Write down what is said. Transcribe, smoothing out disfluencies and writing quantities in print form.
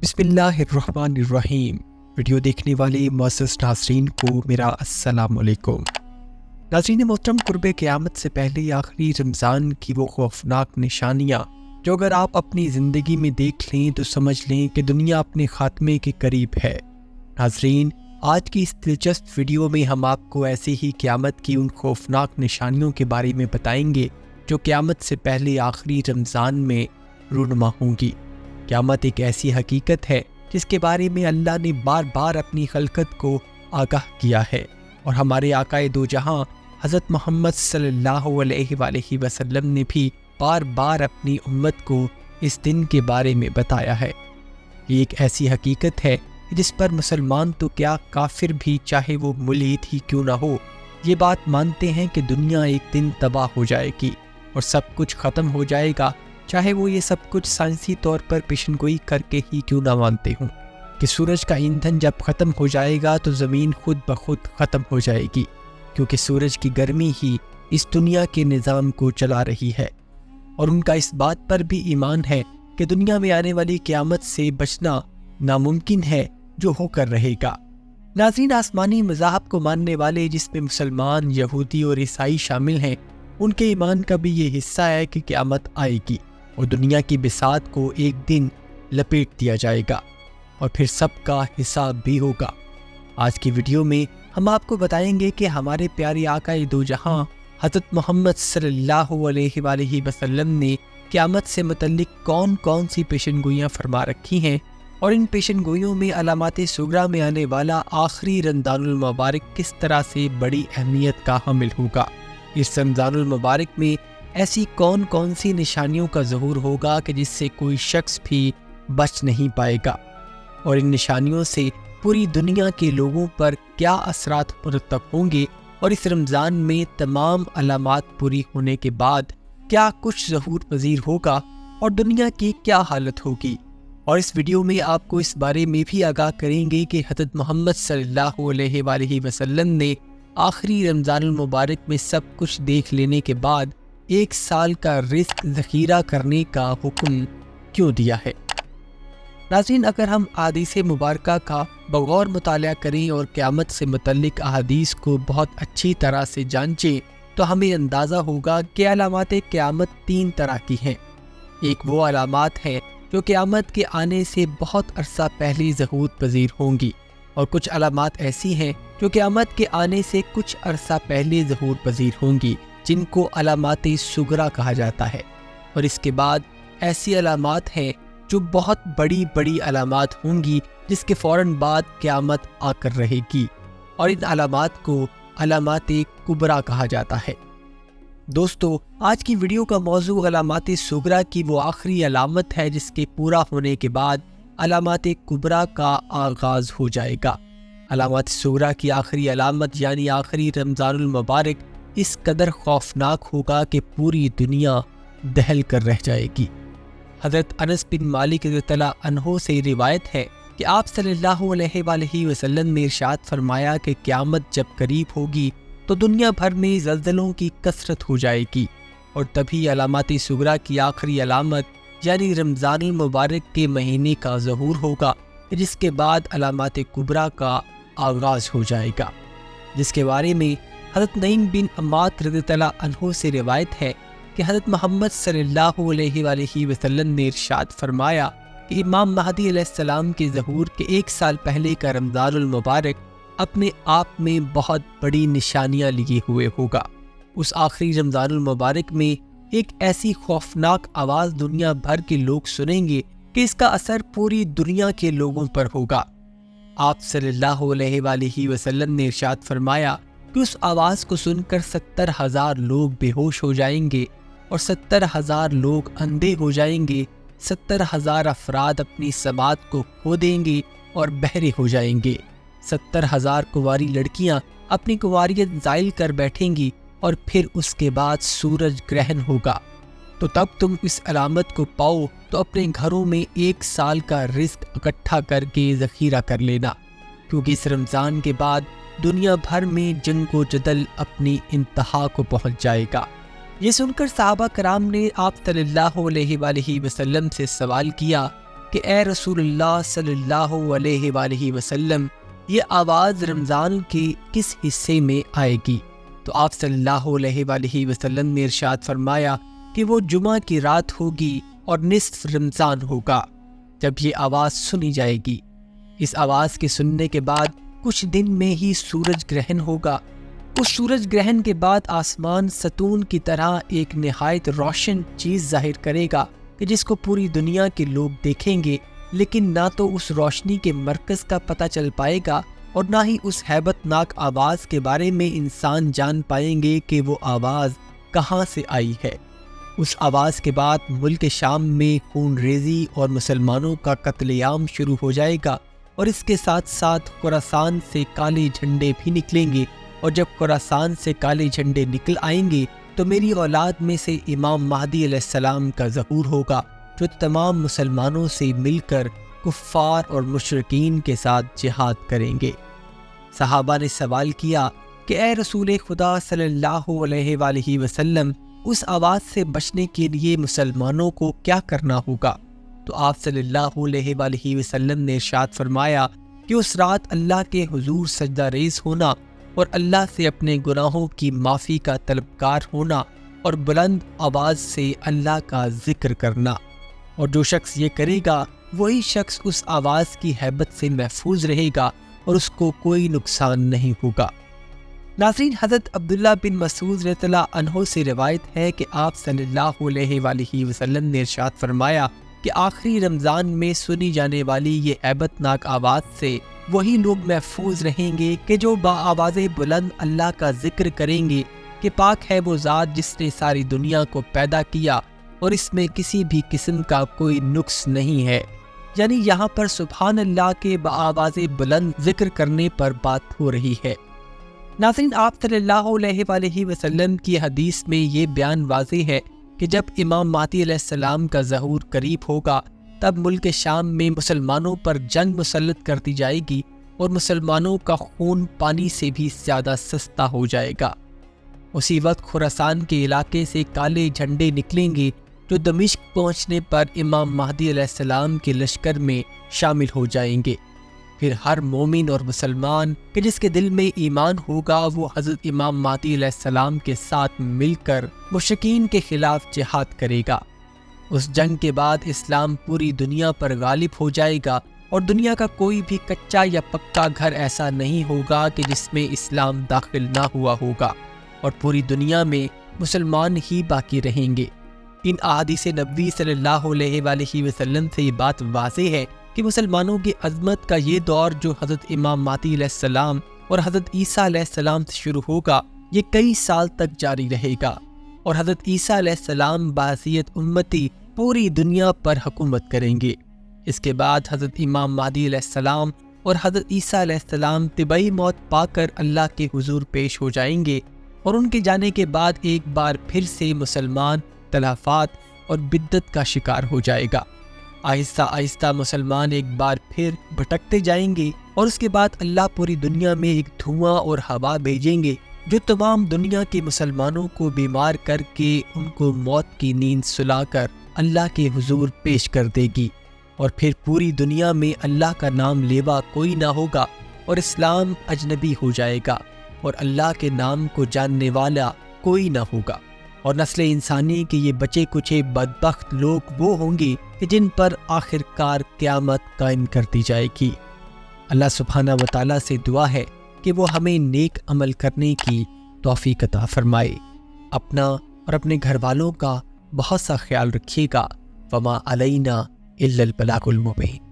بسم اللہ الرحمن الرحیم۔ ویڈیو دیکھنے والے معزز ناظرین کو میرا السلام علیکم۔ ناظرین محترم، قرب قیامت سے پہلے آخری رمضان کی وہ خوفناک نشانیاں جو اگر آپ اپنی زندگی میں دیکھ لیں تو سمجھ لیں کہ دنیا اپنے خاتمے کے قریب ہے۔ ناظرین، آج کی اس دلچسپ ویڈیو میں ہم آپ کو ایسے ہی قیامت کی ان خوفناک نشانیوں کے بارے میں بتائیں گے جو قیامت سے پہلے آخری رمضان میں رونما ہوں گی۔ قیامت ایک ایسی حقیقت ہے جس کے بارے میں اللہ نے بار بار اپنی خلقت کو آگاہ کیا ہے، اور ہمارے آقا دو جہاں حضرت محمد صلی اللہ علیہ وآلہ وسلم نے بھی بار بار اپنی امت کو اس دن کے بارے میں بتایا ہے۔ یہ ایک ایسی حقیقت ہے جس پر مسلمان تو کیا کافر بھی، چاہے وہ ملحد ہی کیوں نہ ہو، یہ بات مانتے ہیں کہ دنیا ایک دن تباہ ہو جائے گی اور سب کچھ ختم ہو جائے گا، چاہے وہ یہ سب کچھ سائنسی طور پر پیشن گوئی کر کے ہی کیوں نہ مانتے ہوں کہ سورج کا ایندھن جب ختم ہو جائے گا تو زمین خود بخود ختم ہو جائے گی، کیونکہ سورج کی گرمی ہی اس دنیا کے نظام کو چلا رہی ہے، اور ان کا اس بات پر بھی ایمان ہے کہ دنیا میں آنے والی قیامت سے بچنا ناممکن ہے جو ہو کر رہے گا۔ ناظرین، آسمانی مذاہب کو ماننے والے جس میں مسلمان، یہودی اور عیسائی شامل ہیں، ان کے ایمان کا بھی یہ حصہ ہے کہ قیامت آئے گی اور دنیا کی بساط کو ایک دن لپیٹ دیا جائے گا اور پھر سب کا حساب بھی ہوگا۔ آج کی ویڈیو میں ہم آپ کو بتائیں گے کہ ہمارے پیارے آقا دو جہاں حضرت محمد صلی اللہ علیہ وآلہ وسلم نے قیامت سے متعلق کون کون سی پیشن گوئیاں فرما رکھی ہیں، اور ان پیشن گوئیوں میں علامات صغریٰ میں آنے والا آخری رمضان المبارک کس طرح سے بڑی اہمیت کا حامل ہوگا۔ اس رمضان المبارک میں ایسی کون کون سی نشانیوں کا ظہور ہوگا کہ جس سے کوئی شخص بھی بچ نہیں پائے گا، اور ان نشانیوں سے پوری دنیا کے لوگوں پر کیا اثرات مرتب ہوں گے، اور اس رمضان میں تمام علامات پوری ہونے کے بعد کیا کچھ ظہور پذیر ہوگا اور دنیا کی کیا حالت ہوگی۔ اور اس ویڈیو میں آپ کو اس بارے میں بھی آگاہ کریں گے کہ حضرت محمد صلی اللہ علیہ وآلہ وسلم نے آخری رمضان المبارک میں سب کچھ دیکھ لینے کے بعد 1 سال کا رزق ذخیرہ کرنے کا حکم کیوں دیا ہے۔ ناظرین، اگر ہم احادیث مبارکہ کا بغور مطالعہ کریں اور قیامت سے متعلق احادیث کو بہت اچھی طرح سے جانچیں تو ہمیں اندازہ ہوگا کہ علامات قیامت 3 طرح کی ہیں۔ ایک وہ علامات ہیں جو قیامت کے آنے سے بہت عرصہ پہلے ظہور پذیر ہوں گی، اور کچھ علامات ایسی ہیں جو قیامت کے آنے سے کچھ عرصہ پہلے ظہور پذیر ہوں گی، جن کو علامات صغریٰ کہا جاتا ہے، اور اس کے بعد ایسی علامات ہیں جو بہت بڑی بڑی علامات ہوں گی جس کے فوراً بعد قیامت آ کر رہے گی، اور ان علامات کو علامات کبریٰ کہا جاتا ہے۔ دوستو، آج کی ویڈیو کا موضوع علامات صغریٰ کی وہ آخری علامت ہے جس کے پورا ہونے کے بعد علامات کبریٰ کا آغاز ہو جائے گا۔ علامات صغریٰ کی آخری علامت یعنی آخری رمضان المبارک اس قدر خوفناک ہوگا کہ پوری دنیا دہل کر رہ جائے گی۔ حضرت انس بن مالک رضی اللہ عنہ سے روایت ہے کہ آپ صلی اللہ علیہ وآلہ وسلم نے ارشاد فرمایا کہ قیامت جب قریب ہوگی تو دنیا بھر میں زلزلوں کی کثرت ہو جائے گی، اور تبھی علامات صغریٰ کی آخری علامت یعنی رمضان المبارک کے مہینے کا ظہور ہوگا، جس کے بعد علامات کبریٰ کا آغاز ہو جائے گا، جس کے بارے میں حضرت نعیم بن عماد رضی اللہ عنہ سے روایت ہے کہ حضرت محمد صلی اللہ علیہ وآلہ وسلم نے ارشاد فرمایا کہ امام مہدی علیہ السلام کے ظہور کے 1 سال پہلے کا رمضان المبارک اپنے آپ میں بہت بڑی نشانیاں لیے ہوئے ہوگا۔ اس آخری رمضان المبارک میں ایک ایسی خوفناک آواز دنیا بھر کے لوگ سنیں گے کہ اس کا اثر پوری دنیا کے لوگوں پر ہوگا۔ آپ صلی اللہ علیہ وآلہ وسلم نے ارشاد فرمایا کہ اس آواز کو سن کر 70,000 لوگ بے ہوش ہو جائیں گے، اور 70,000 لوگ اندھے ہو جائیں گے، 70,000 افراد اپنی سماعت کو کھو دیں گے اور بہرے ہو جائیں گے، 70,000 کنواری لڑکیاں اپنی کنواریت زائل کر بیٹھیں گی، اور پھر اس کے بعد سورج گرہن ہوگا۔ تو تب تم اس علامت کو پاؤ تو اپنے گھروں میں 1 سال کا رزق اکٹھا کر کے ذخیرہ کر لینا، کیونکہ اس رمضان کے بعد دنیا بھر میں جنگ و جدل اپنی انتہا کو پہنچ جائے گا۔ یہ سن کر صحابہ کرام نے آپ صلی اللہ علیہ وآلہ وسلم سے سوال کیا کہ اے رسول اللہ صلی اللہ علیہ وآلہ وسلم، یہ آواز رمضان کے کس حصے میں آئے گی؟ تو آپ صلی اللہ علیہ وآلہ وسلم نے ارشاد فرمایا کہ وہ جمعہ کی رات ہوگی اور نصف رمضان ہوگا جب یہ آواز سنی جائے گی۔ اس آواز کے سننے کے بعد کچھ دن میں ہی سورج گرہن ہوگا۔ اس سورج گرہن کے بعد آسمان ستون کی طرح ایک نہایت روشن چیز ظاہر کرے گا کہ جس کو پوری دنیا کے لوگ دیکھیں گے، لیکن نہ تو اس روشنی کے مرکز کا پتہ چل پائے گا اور نہ ہی اس ہیبت ناک آواز کے بارے میں انسان جان پائیں گے کہ وہ آواز کہاں سے آئی ہے۔ اس آواز کے بعد ملک شام میں خون ریزی اور مسلمانوں کا قتل عام شروع ہو جائے گا، اور اس کے ساتھ ساتھ خراسان سے کالے جھنڈے بھی نکلیں گے، اور جب خراسان سے کالے جھنڈے نکل آئیں گے تو میری اولاد میں سے امام مہدی علیہ السلام کا ظہور ہوگا، جو تمام مسلمانوں سے مل کر کفار اور مشرکین کے ساتھ جہاد کریں گے۔ صحابہ نے سوال کیا کہ اے رسول خدا صلی اللہ علیہ وآلہ وسلم، اس آواز سے بچنے کے لیے مسلمانوں کو کیا کرنا ہوگا؟ تو آپ صلی اللہ علیہ وآلہ وسلم نے ارشاد فرمایا کہ اس رات اللہ کے حضور سجدہ ریز ہونا اور اللہ سے اپنے گناہوں کی معافی کا طلبگار ہونا اور بلند آواز سے اللہ کا ذکر کرنا، اور جو شخص یہ کرے گا وہی شخص اس آواز کی ہیبت سے محفوظ رہے گا اور اس کو کوئی نقصان نہیں ہوگا۔ ناظرین، حضرت عبداللہ بن مسعود رضی اللہ عنہ سے روایت ہے کہ آپ صلی اللہ علیہ وآلہ وسلم نے ارشاد فرمایا کہ آخری رمضان میں سنی جانے والی یہ ہیبت ناک آواز سے وہی لوگ محفوظ رہیں گے کہ جو بآواز بلند اللہ کا ذکر کریں گے کہ پاک ہے وہ ذات جس نے ساری دنیا کو پیدا کیا اور اس میں کسی بھی قسم کا کوئی نقص نہیں ہے۔ یعنی یہاں پر سبحان اللہ کے بآواز بلند ذکر کرنے پر بات ہو رہی ہے۔ ناظرین، آپ صلی اللہ علیہ وآلہ وسلم کی حدیث میں یہ بیان واضح ہے کہ جب امام مہدی علیہ السلام کا ظہور قریب ہوگا تب ملک شام میں مسلمانوں پر جنگ مسلط کر دی جائے گی اور مسلمانوں کا خون پانی سے بھی زیادہ سستا ہو جائے گا۔ اسی وقت خراسان کے علاقے سے کالے جھنڈے نکلیں گے جو دمشق پہنچنے پر امام مہدی علیہ السلام کے لشکر میں شامل ہو جائیں گے۔ پھر ہر مومن اور مسلمان کہ جس کے دل میں ایمان ہوگا وہ حضرت امام مہدی علیہ السلام کے ساتھ مل کر مشرکین کے خلاف جہاد کرے گا۔ اس جنگ کے بعد اسلام پوری دنیا پر غالب ہو جائے گا اور دنیا کا کوئی بھی کچا یا پکا گھر ایسا نہیں ہوگا کہ جس میں اسلام داخل نہ ہوا ہوگا، اور پوری دنیا میں مسلمان ہی باقی رہیں گے۔ ان احادیث نبوی صلی اللہ علیہ وآلہ وسلم سے یہ بات واضح ہے کہ مسلمانوں کی عظمت کا یہ دور جو حضرت امام مہدی علیہ السلام اور حضرت عیسیٰ علیہ السلام سے شروع ہوگا، یہ کئی سال تک جاری رہے گا، اور حضرت عیسیٰ علیہ السلام بحیثیت امتی پوری دنیا پر حکومت کریں گے۔ اس کے بعد حضرت امام مہدی علیہ السلام اور حضرت عیسیٰ علیہ السلام طبعی موت پا کر اللہ کے حضور پیش ہو جائیں گے، اور ان کے جانے کے بعد ایک بار پھر سے مسلمان تلافات اور بدعت کا شکار ہو جائے گا۔ آہستہ آہستہ مسلمان ایک بار پھر بھٹکتے جائیں گے، اور اس کے بعد اللہ پوری دنیا میں ایک دھواں اور ہوا بھیجیں گے جو تمام دنیا کے مسلمانوں کو بیمار کر کے ان کو موت کی نیند سلا کر اللہ کے حضور پیش کر دے گی، اور پھر پوری دنیا میں اللہ کا نام لیوا کوئی نہ ہوگا اور اسلام اجنبی ہو جائے گا، اور اللہ کے نام کو جاننے والا کوئی نہ ہوگا، اور نسل انسانی کے یہ بچے کچے بدبخت لوگ وہ ہوں گے کہ جن پر آخر کار قیامت قائم کر دی جائے گی۔ اللہ سبحانہ و تعالیٰ سے دعا ہے کہ وہ ہمیں نیک عمل کرنے کی توفیق عطا فرمائے۔ اپنا اور اپنے گھر والوں کا بہت سا خیال رکھیے گا۔ وما علینا الا البلاغ المبین۔